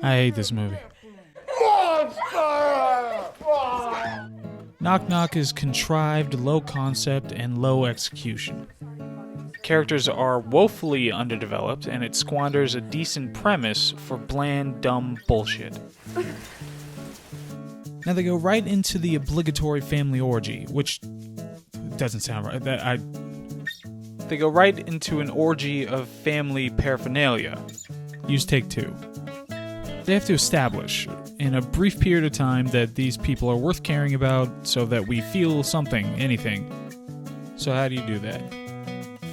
I hate this movie. Knock Knock is contrived, low concept, and low execution. Characters are woefully underdeveloped, and it squanders a decent premise for bland, dumb bullshit. Now they go right into the obligatory family orgy, which doesn't sound right. They go right into an orgy of family paraphernalia. Use take two. They have to establish, in a brief period of time, that these people are worth caring about so that we feel something, anything. So how do you do that?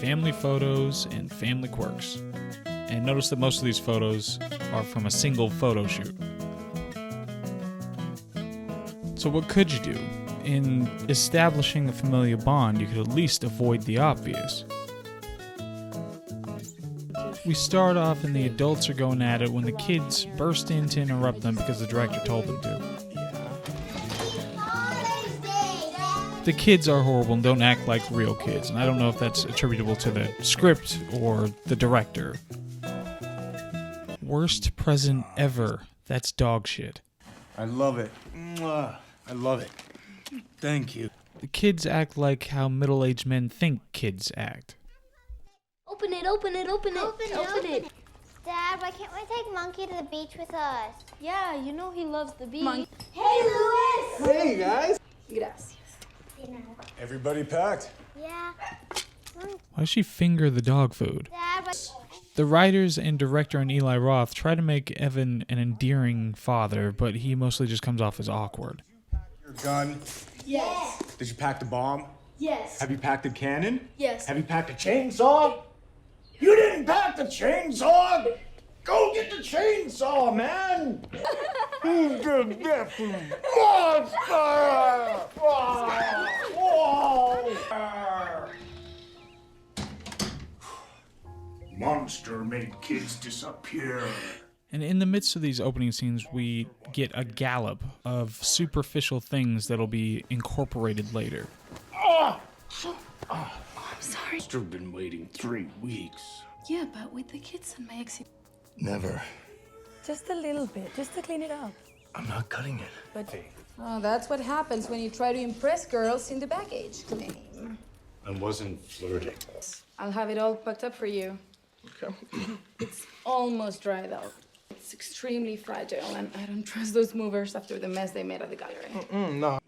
Family photos and family quirks. And notice that most of these photos are from a single photo shoot. So what could you do? In establishing a familial bond, you could at least avoid the obvious. We start off and the adults are going at it when the kids burst in to interrupt them because the director told them to. The kids are horrible and don't act like real kids, and I don't know if that's attributable to the script or the director. Worst present ever. That's dog shit. I love it. Mwah. I love it. Thank you. The kids act like how middle-aged men think kids act. Open it, open it, open it. Open it. Dad, why can't we take Monkey to the beach with us? Yeah, you know he loves the beach. Hey, Louis! Hey, guys. Gracias. Everybody packed? Yeah. Why does she finger the dog food? Dad, The writers and director and Eli Roth try to make Evan an endearing father, but he mostly just comes off as awkward. Your gun? Yes. Did you pack the bomb? Yes. Have you packed the cannon? Yes. Have you packed a chainsaw? You didn't pack the chainsaw? Go get the chainsaw, man! Monster made kids disappear. And in the midst of these opening scenes, we get a gallop of superficial things that'll be incorporated later. I'm sorry. Must have been waiting 3 weeks. Yeah, but with the kids and my ex. Never. Just a little bit, just to clean it up. I'm not cutting it. But that's what happens when you try to impress girls in the baggage claim. I wasn't flirting. I'll have it all packed up for you. Okay. It's almost dried out. It's extremely fragile, and I don't trust those movers after the mess they made at the gallery. No.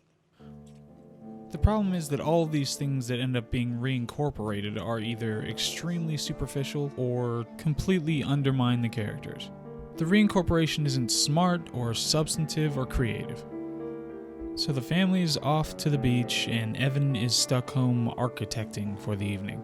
The problem is that all of these things that end up being reincorporated are either extremely superficial or completely undermine the characters. The reincorporation isn't smart or substantive or creative. So the family is off to the beach and Evan is stuck home architecting for the evening.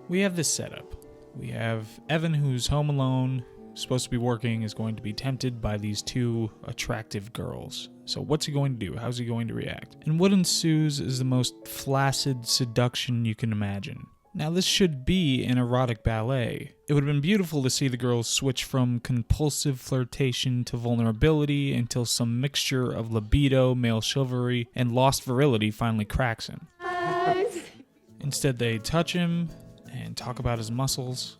We have this setup. We have Evan who's home alone, supposed to be working, is going to be tempted by these two attractive girls. So what's he going to do? How's he going to react? And what ensues is the most flaccid seduction you can imagine. Now this should be an erotic ballet. It would have been beautiful to see the girls switch from compulsive flirtation to vulnerability until some mixture of libido, male chivalry, and lost virility finally cracks him. Instead they touch him and talk about his muscles.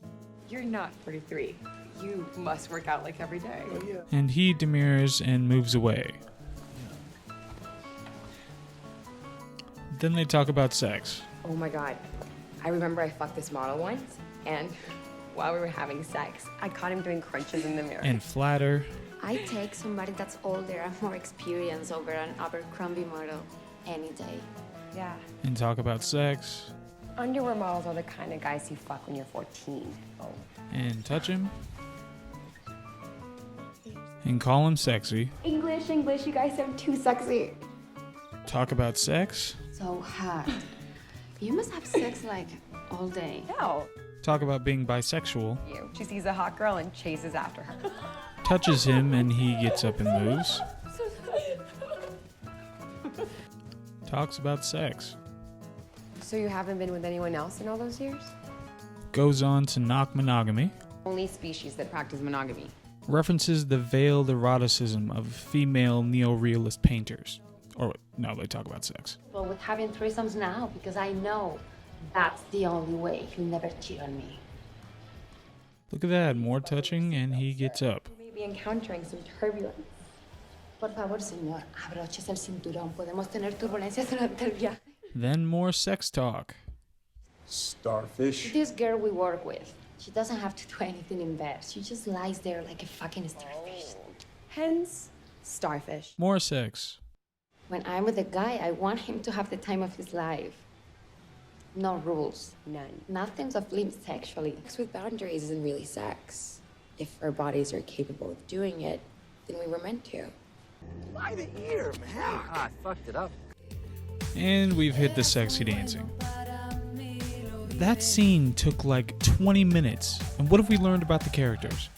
You're not 43. You must work out like every day. And he demurs and moves away. Then they talk about sex. Oh my god. I remember I fucked this model once, and while we were having sex, I caught him doing crunches in the mirror. And flatter. I take somebody that's older and more experienced over an Abercrombie model any day. Yeah. And talk about sex. Underwear models are the kind of guys you fuck when you're 14. Oh. And touch him. And call him sexy. English, you guys are too sexy. Talk about sex. So hot. You must have sex like all day. No. Talk about being bisexual. She sees a hot girl and chases after her. Touches him and he gets up and moves. Talks about sex. So you haven't been with anyone else in all those years? Goes on to knock monogamy. Only species that practice monogamy. References the veiled eroticism of female neo-realist painters. Or, no, they talk about sex. Well, with having threesomes now, because I know that's the only way he'll never cheat on me. Look at that, more touching and he gets up. Maybe encountering some turbulence. Por favor, señor, abroches el cinturón. Podemos tener turbulencias durante el viaje. Then more sex talk. Starfish? This girl we work with, she doesn't have to do anything in bed. She just lies there like a fucking starfish. Hence, starfish. More sex. When I'm with a guy, I want him to have the time of his life. No rules. None. Nothing's off limits sexually. Sex with boundaries isn't really sex. If our bodies are capable of doing it, then we were meant to. By the ear, man. I fucked it up. And we've hit the sexy dancing. That scene took like 20 minutes. And what have we learned about the characters?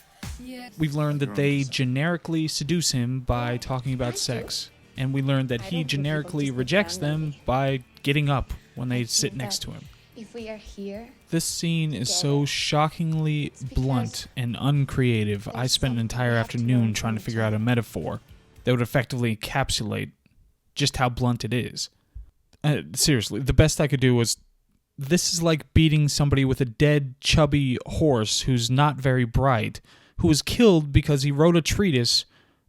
We've learned that they generically seduce him by talking about sex. And we learned that he generically rejects them by getting up when they sit next to him. If we are here, This scene is so shockingly blunt and uncreative. I spent an entire afternoon trying to figure out a metaphor that would effectively encapsulate just how blunt it is. Seriously, the best I could do was, this is like beating somebody with a dead, chubby horse who's not very bright, who was killed because he wrote a treatise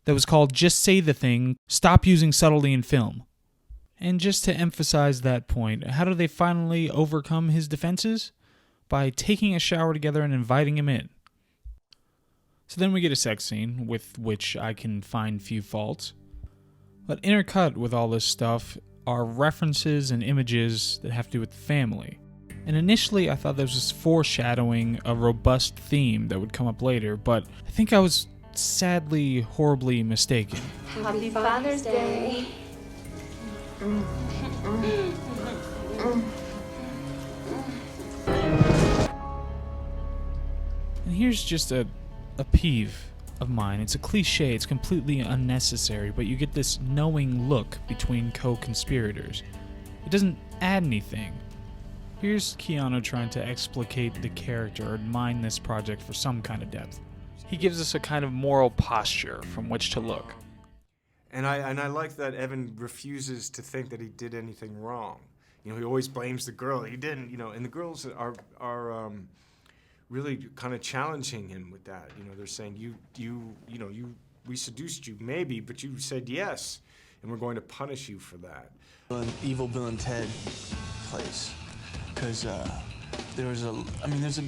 that was called Just Say the Thing, Stop Using Subtlety in Film. And just to emphasize that point, how do they finally overcome his defenses? By taking a shower together and inviting him in. So then we get a sex scene, with which I can find few faults. But intercut with all this stuff are references and images that have to do with the family. And initially I thought this was foreshadowing a robust theme that would come up later, but I think I was sadly, horribly mistaken. Happy Father's Day. And here's just a peeve of mine. It's a cliche, it's completely unnecessary, but you get this knowing look between co-conspirators. It doesn't add anything. Here's Keanu trying to explicate the character and mine this project for some kind of depth. He gives us a kind of moral posture from which to look. And I like that Evan refuses to think that he did anything wrong. You know, he always blames the girl. He didn't, you know, and the girls are really kind of challenging him with that. You know, they're saying, we seduced you maybe, but you said yes, and we're going to punish you for that. An evil Bill and Ted place, because there's a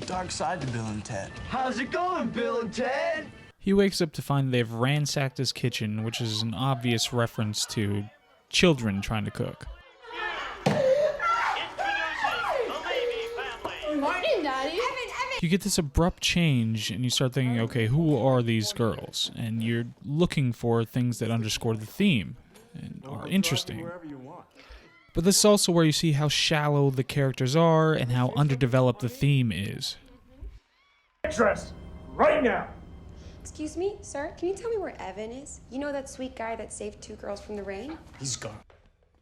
dark side to Bill and Ted. How's it going, Bill and Ted? He wakes up to find they've ransacked his kitchen, which is an obvious reference to children trying to cook. Morning, Daddy. You get this abrupt change, and you start thinking, okay, who are these girls? And you're looking for things that underscore the theme and are interesting. But this is also where you see how shallow the characters are and how underdeveloped the theme is. Dress right now. Excuse me, sir, can you tell me where Evan is? You know that sweet guy that saved 2 girls from the rain? He's gone.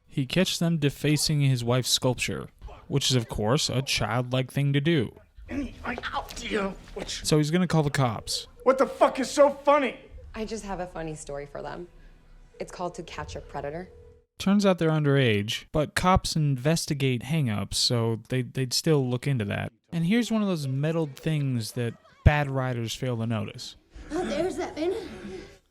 He catches them defacing his wife's sculpture, which is, of course, a childlike thing to do. So he's gonna call the cops. What the fuck is so funny? I just have a funny story for them. It's called To Catch a Predator. Turns out they're underage, but cops investigate hang-ups, so they'd still look into that. And here's one of those meddled things that bad writers fail to notice. Oh, there's Evan.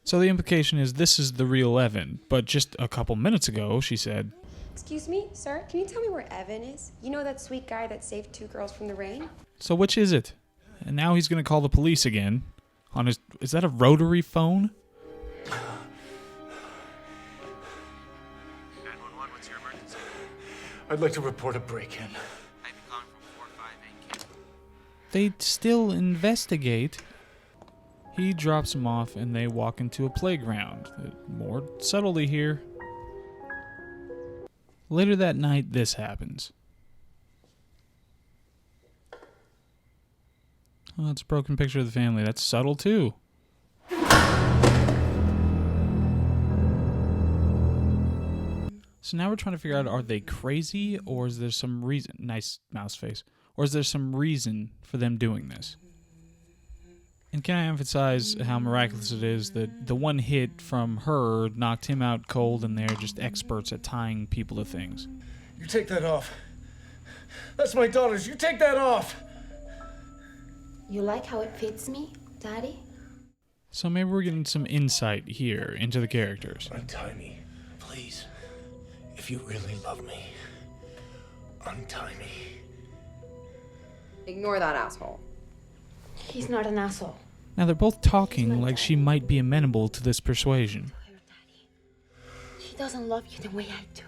So the implication is this is the real Evan, but just a couple minutes ago, she said, Excuse me, sir, can you tell me where Evan is? You know that sweet guy that saved 2 girls from the rain? so which is it? And now he's gonna call the police again. On his, is that a rotary phone? 911, what's your emergency? I'd like to report a break-in. I'd be calling from 458. They'd still investigate. He drops him off and they walk into a playground. More subtlety here. Later that night, this happens. Oh, it's a broken picture of the family. That's subtle too. So now we're trying to figure out, are they crazy or is there some reason? Nice mouse face. Or is there some reason for them doing this? And can I emphasize how miraculous it is that the one hit from her knocked him out cold and they're just experts at tying people to things. You take that off. That's my daughter's. You take that off. You like how it fits me, Daddy? So maybe we're getting some insight here into the characters. Untie me, please. If you really love me, untie me. Ignore that asshole. He's not an asshole. Now they're both talking like she might be amenable to this persuasion. He doesn't love you the way I do.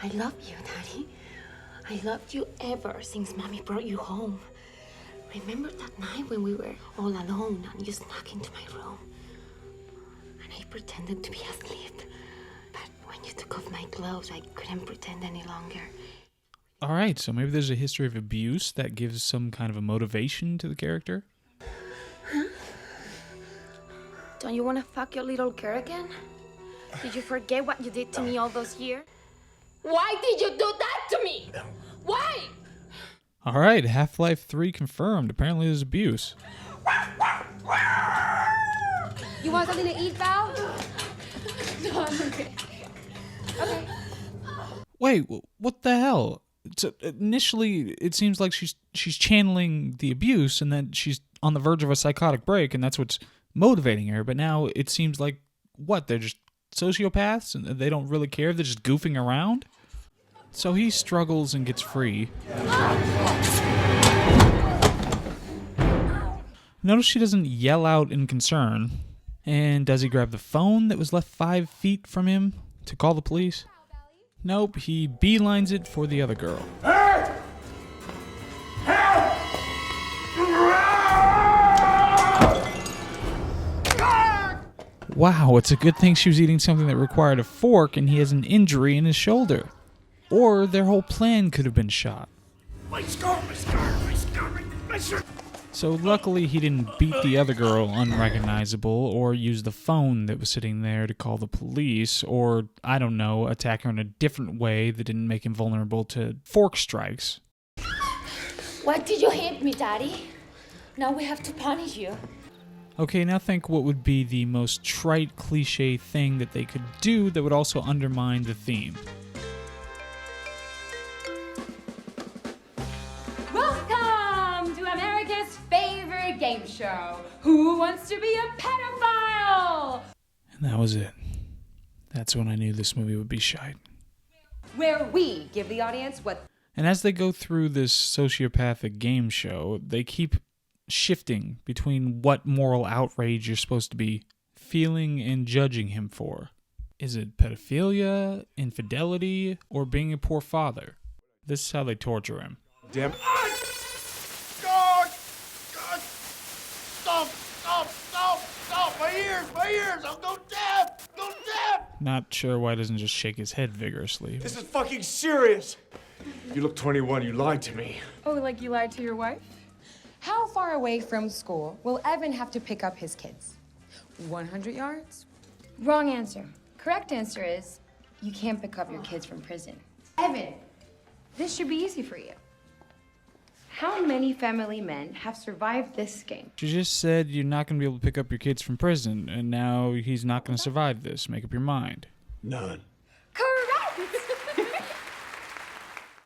I love you, Daddy. I loved you ever since Mommy brought you home. Remember that night when we were all alone and you snuck into my room? And I pretended to be asleep. But when you took off my clothes, I couldn't pretend any longer. Alright, so maybe there's a history of abuse that gives some kind of a motivation to the character? Huh? Don't you want to fuck your little girl again? Did you forget what you did to me all those years? Why did you do that to me? Why? Alright, Half-Life 3 confirmed. Apparently there's abuse. You want something to eat, Val? No, I'm okay. Okay. Wait, what the hell? So initially, it seems like she's channeling the abuse, and then she's on the verge of a psychotic break, and that's what's motivating her. But now it seems like, what, they're just sociopaths, and they don't really care, they're just goofing around? So he struggles and gets free. Notice she doesn't yell out in concern. And does he grab the phone that was left 5 feet from him to call the police? Nope, he beelines it for the other girl. Wow, it's a good thing she was eating something that required a fork and he has an injury in his shoulder. Or their whole plan could have been shot. My scarf, my scarf, my scarf, my shirt. So luckily he didn't beat the other girl unrecognizable or use the phone that was sitting there to call the police or, I don't know, attack her in a different way that didn't make him vulnerable to fork strikes. Why did you hit me, Daddy? Now we have to punish you. Okay, now think what would be the most trite cliche thing that they could do that would also undermine the theme. Welcome to America's favorite game show. Who wants to be a pedophile? And that was it. That's when I knew this movie would be shite. Where we give the audience what... And as they go through this sociopathic game show, they keep shifting between what moral outrage you're supposed to be feeling and judging him for. Is it pedophilia, infidelity, or being a poor father? This is how they torture him. Damn. God! God! Stop! Stop! Stop! Stop! My ears! I'll go deaf! Go deaf! Not sure why he doesn't just shake his head vigorously. This is fucking serious! You look 21, you lied to me. Oh, like you lied to your wife? How far away from school will Evan have to pick up his kids? 100 yards? Wrong answer. Correct answer is you can't pick up your kids from prison. Evan, this should be easy for you. How many family men have survived this game? She just said you're not going to be able to pick up your kids from prison, and now he's not going to survive this. Make up your mind. None. Correct!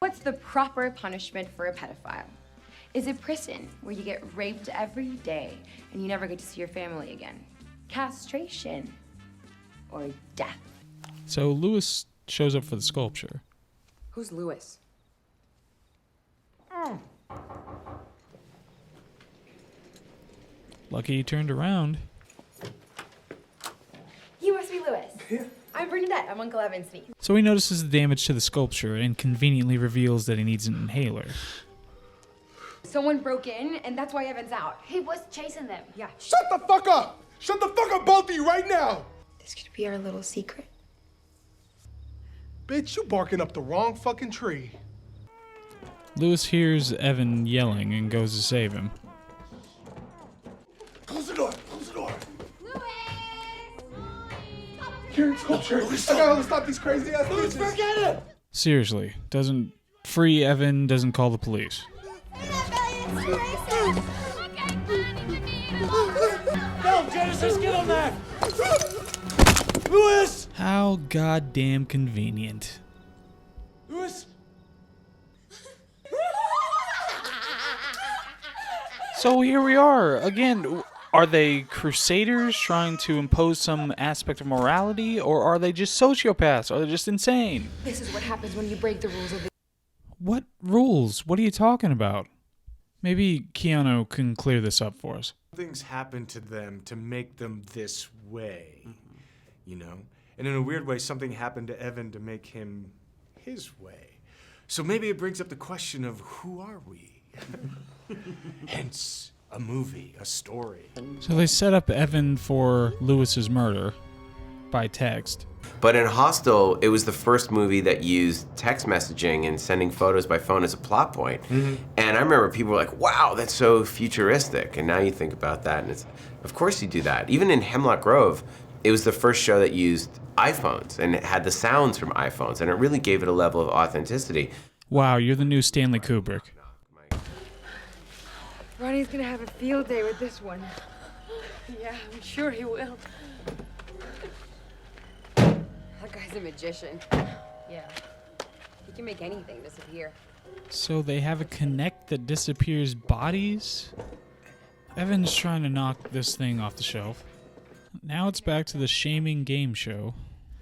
What's the proper punishment for a pedophile? Is it prison, where you get raped every day and you never get to see your family again? Castration? Or death? So Lewis shows up for the sculpture. Who's Lewis? Lucky he turned around. You must be Lewis. I'm Bernadette. I'm Uncle Evan's niece. So he notices the damage to the sculpture and conveniently reveals that he needs an inhaler. Someone broke in, and that's why Evan's out. He was chasing them. Yeah. Shut the fuck up! Shut the fuck up, both of you, right now! This could be our little secret. Bitch, you barking up the wrong fucking tree. Lewis hears Evan yelling and goes to save him. Close the door! Close the door! Louis! Karen, sculpture! I gotta stop these crazy ass bitches! Forget it! Seriously, doesn't free Evan, doesn't call the police. No, Genesis, get on that! Louis! How goddamn convenient. Louis! So here we are. Again, Are they crusaders trying to impose some aspect of morality, or are they just sociopaths? Are they just insane? This is what happens when you break the rules of the... What rules? What are you talking about? Maybe Keanu can clear this up for us. Things happen to them to make them this way, you know? And in a weird way, something happened to Evan to make him his way. So maybe it brings up the question of who are we? Hence, a movie, a story. So they set up Evan for Lewis's murder by text. But in Hostel, it was the first movie that used text messaging and sending photos by phone as a plot point. And I remember people were like, wow, that's so futuristic. And now you think about that, and it's, of course you do that. Even in Hemlock Grove, it was the first show that used iPhones, and it had the sounds from iPhones, and it really gave it a level of authenticity. Wow, you're the new Stanley Kubrick. Ronnie's gonna have a field day with this one. Yeah, I'm sure he will. That guy's a magician. Yeah. He can make anything disappear. So they have a Kinect that disappears bodies? Evan's trying to knock this thing off the shelf. Now it's back to the shaming game show.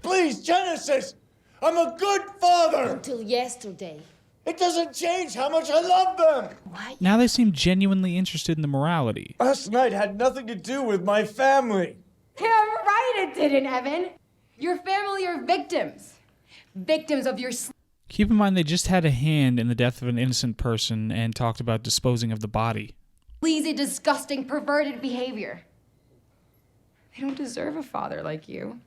Please, Genesis! I'm a good father! Until yesterday. It doesn't change how much I love them! Why? Now they seem genuinely interested in the morality. Last night had nothing to do with my family. Damn right it didn't, Evan. Your family are victims. Victims of your... Keep in mind they just had a hand in the death of an innocent person and talked about disposing of the body. sleazy, disgusting, perverted behavior. They don't deserve a father like you.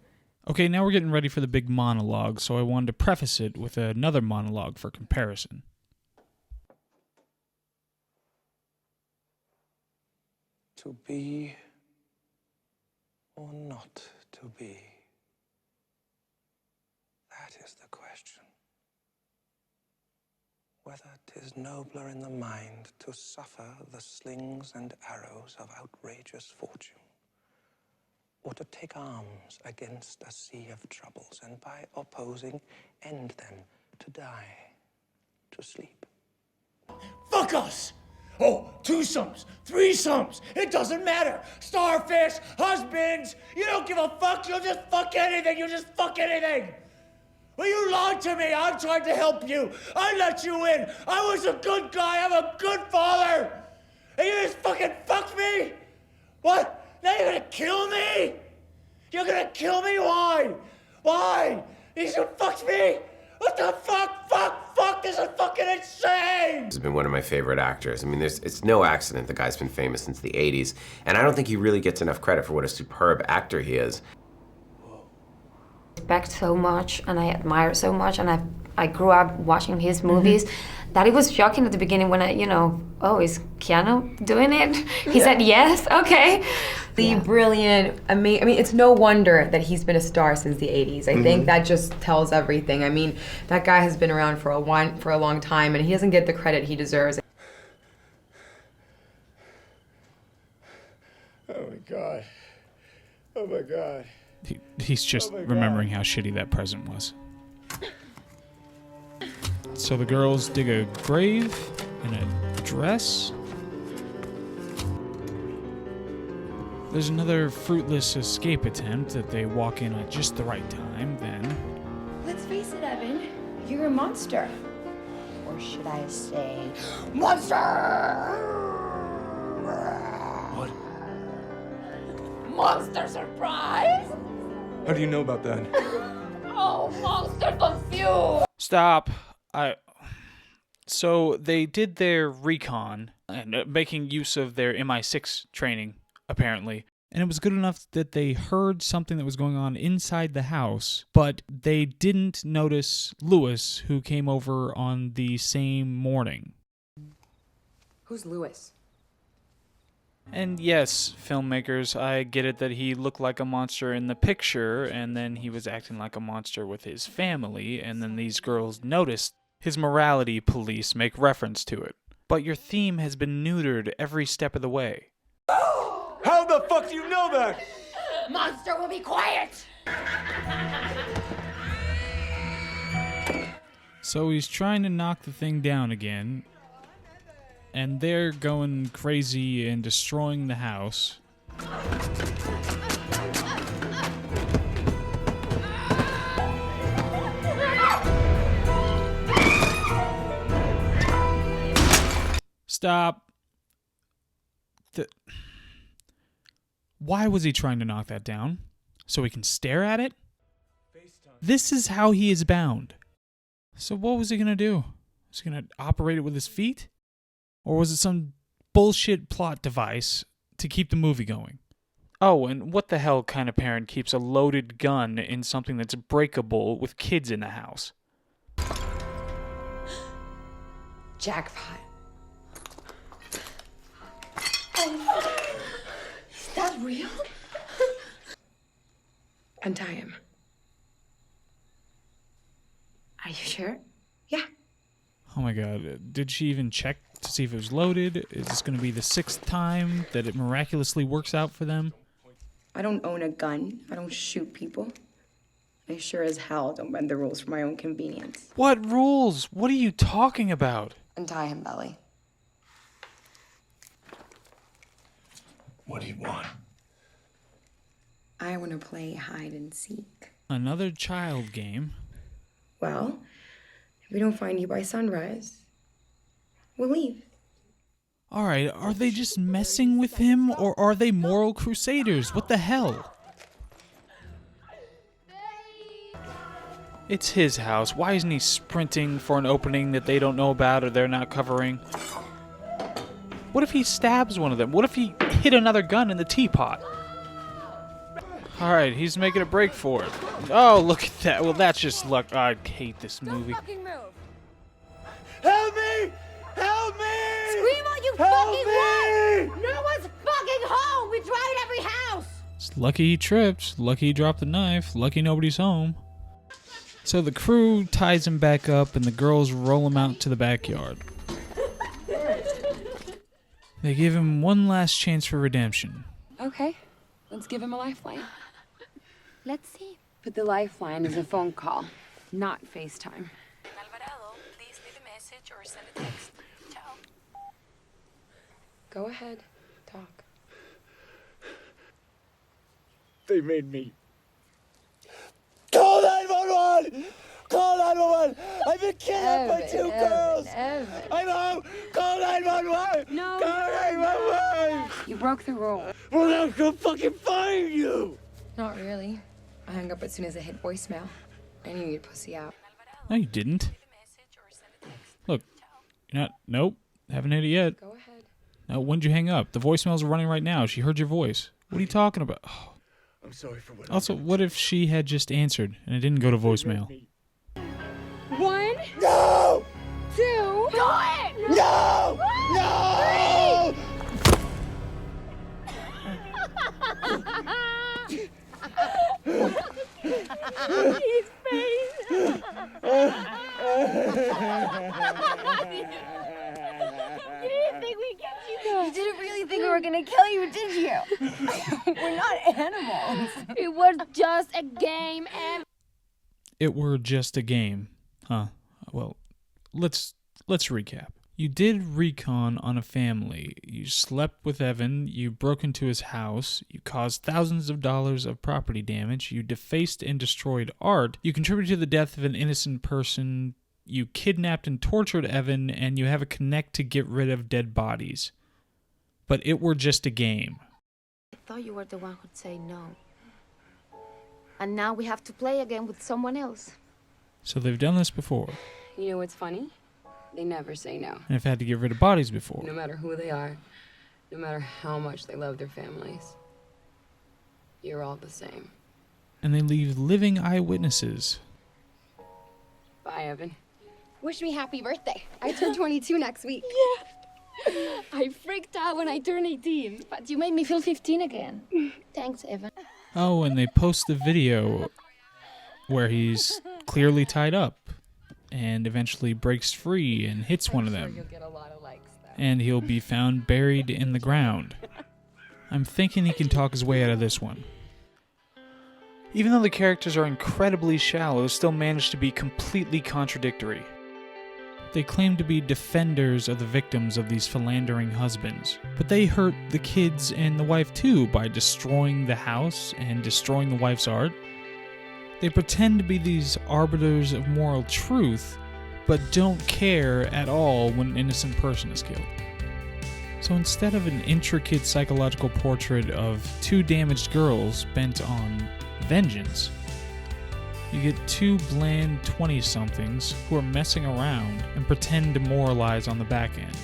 Okay, now we're getting ready for the big monologue, so I wanted to preface it with another monologue for comparison. To be or not to be? That is the question. Whether 'tis nobler in the mind to suffer the slings and arrows of outrageous fortune, or to take arms against a sea of troubles, and by opposing end them, to die, to sleep. Fuck us! Oh, twosomes, threesomes, it doesn't matter. Starfish, husbands, you don't give a fuck, you'll just fuck anything, you just fuck anything. Well, you lied to me, I tried to help you. I let you in, I was a good guy, I'm a good father. And you just fucking fucked me? What? Now you're gonna kill me? You're gonna kill me? Why? Why? You fucked me? What the fuck? Fuck, this is fucking insane! He's been one of my favorite actors. I mean, it's no accident the guy's been famous since the 80s, and I don't think he really gets enough credit for what a superb actor he is. I respect so much, and I admire so much, and I grew up watching his movies, that it was shocking at the beginning when oh, is Keanu doing it? He said yes, okay. Brilliant, amazing. I mean, it's no wonder that he's been a star since the 80s. I think that just tells everything. I mean, that guy has been around for a long time, and he doesn't get the credit he deserves. Oh my god. Oh my god. He's just remembering how shitty that present was. So the girls dig a grave in a dress. There's another fruitless escape attempt that they walk in at just the right time, then. Let's face it, Evan. You're a monster. Or should I say, Monster! What? monster surprise? How do you know about that? Oh, monster confused! Stop. So they did their recon, and making use of their MI6 training, apparently. And it was good enough that they heard something that was going on inside the house, but they didn't notice Lewis, who came over on the same morning. Who's Lewis? And yes, filmmakers, I get it that he looked like a monster in the picture, and then he was acting like a monster with his family, and then these girls noticed his morality police make reference to it. But your theme has been neutered every step of the way. How the fuck do you know that? Monster will be quiet! So he's trying to knock the thing down again, and they're going crazy and destroying the house. Stop. Why was he trying to knock that down? So he can stare at it? This is how he is bound. So what was he going to do? Was he going to operate it with his feet? Or was it some bullshit plot device to keep the movie going? Oh, and what the hell kind of parent keeps a loaded gun in something that's breakable with kids in the house? Jackpot. Is that real? Untie him. Are you sure? Yeah. Oh my god, did she even check to see if it was loaded? Is this going to be the 6th time that it miraculously works out for them? I don't own a gun. I don't shoot people. I sure as hell don't bend the rules for my own convenience. What rules? What are you talking about? Untie him, Belly. What do you want? I want to play hide and seek. Another child game? Well, if we don't find you by sunrise, we'll leave. Alright, are they just messing with him, or are they moral crusaders? What the hell? It's his house. Why isn't he sprinting for an opening that they don't know about or they're not covering? What if he stabs one of them? What if he hit another gun in the teapot? Alright, he's making a break for it. Oh, look at that. Well, that's just luck. I hate this movie. Help me! Help me! Scream all you Help fucking me! want! No one's fucking home! We tried every house! It's lucky he tripped. Lucky he dropped the knife. Lucky nobody's home. So the crew ties him back up and the girls roll him out to the backyard. They give him one last chance for redemption. Okay, let's give him a lifeline. Let's see. But the lifeline is a phone call, not FaceTime. Alvarado, please leave a message or send a text. Ciao. Go ahead. Talk. They made me. Call 911! Call 911! I've been kidnapped by 2 girls! I'm home! Call 911! No. Call 911! You broke the rule. Well, I'm gonna fucking find you! Not really. I hung up as soon as it hit voicemail. I knew you'd pussy out. No, you didn't. Look, you're not. Nope, haven't hit it yet. Go ahead. No, when'd you hang up? The voicemail's running right now. She heard your voice. What are you talking about? Oh. I'm sorry for what Also, what if she had just answered and it didn't go to voicemail? 1, No! 2, Do it! No! No! His face! You didn't think we'd get you there. You didn't really think we were gonna kill you, did you? We're not animals. It was just a game, and It were just a game, huh? Well, let's recap. You did recon on a family. You slept with Evan. You broke into his house. You caused thousands of dollars of property damage. You defaced and destroyed art. You contributed to the death of an innocent person. You kidnapped and tortured Evan, and you have a connect to get rid of dead bodies. But it were just a game. I thought you were the one who'd say no. And now we have to play again with someone else. So they've done this before, You know what's funny? They never say no. and have had to get rid of bodies before. No matter who they are, no matter how much they love their families, you're all the same. And they leave living eyewitnesses. Bye, Evan. Wish me happy birthday. I turn 22 next week. Yeah. I freaked out when I turned 18, but you made me feel 15 again. Thanks, Evan. Oh, and they post the video where he's clearly tied up and eventually breaks free and hits one of them. You'll get a lot of likes, though. And he'll be found buried in the ground. I'm thinking he can talk his way out of this one. Even though the characters are incredibly shallow, still manage to be completely contradictory. They claim to be defenders of the victims of these philandering husbands, but they hurt the kids and the wife too by destroying the house and destroying the wife's art. They pretend to be these arbiters of moral truth, but don't care at all when an innocent person is killed. So instead of an intricate psychological portrait of two damaged girls bent on vengeance, you get two bland 20-somethings who are messing around and pretend to moralize on the back end.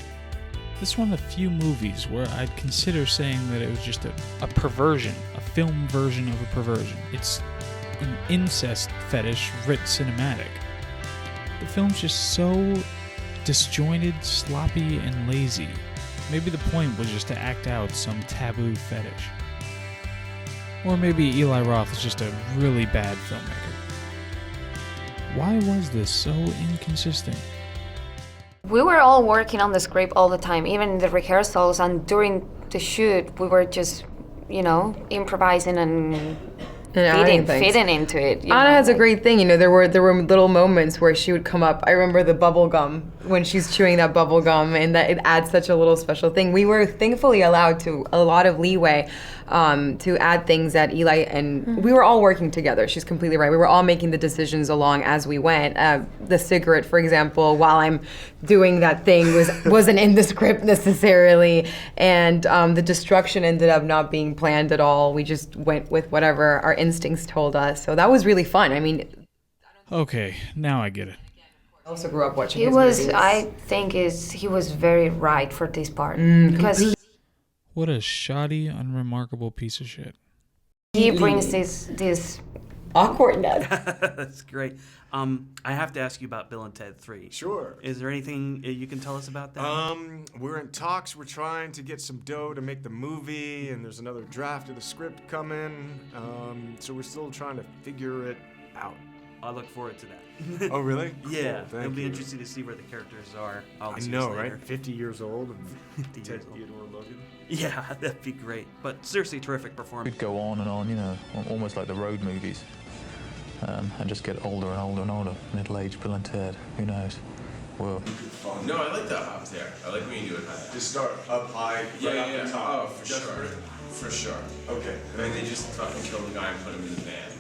This is one of the few movies where I'd consider saying that it was just a perversion, a film version of a perversion. It's an incest fetish writ cinematic. The film's just so disjointed, sloppy, and lazy. Maybe the point was just to act out some taboo fetish. Or maybe Eli Roth is just a really bad filmmaker. Why was this so inconsistent? We were all working on the script all the time, even in the rehearsals, and during the shoot, we were just, improvising and fitting into it. Anna has a great thing, there were little moments where she would come up. I remember the bubble gum, when she's chewing that bubble gum, and that it adds such a little special thing. We were thankfully allowed to a lot of leeway to add things that Eli and we were all working together. She's completely right. We were all making the decisions along as we went. The cigarette, for example, while I'm doing that thing wasn't in the script necessarily, and the destruction ended up not being planned at all. We just went with whatever our instincts told us. So that was really fun. Okay, now I get it. I also grew up watching He his was, movies. I think, he was very right for this part because What a shoddy, unremarkable piece of shit. he brings this awkwardness. That's great. I have to ask you about Bill and Ted 3. Sure. Is there anything you can tell us about that? We're in talks. We're trying to get some dough to make the movie, and there's another draft of the script coming. So we're still trying to figure it out. I look forward to that. Oh, really? Yeah. Cool, It'll be you. interesting to see where the characters are all I these know, years later. right? 50 years old. And 50 Ted years old. Theodore Logan. Yeah, that'd be great. But seriously, terrific performance. We'd go on and on, almost like the road movies, and just get older and older and older. Middle-aged Bill and Ted, who knows? Whoa. No, I like the up there. I like when you do it high. Just start up high, right up the top. Oh, for sure. For sure. Okay. I mean, they just fucking killed the guy and put him in the van.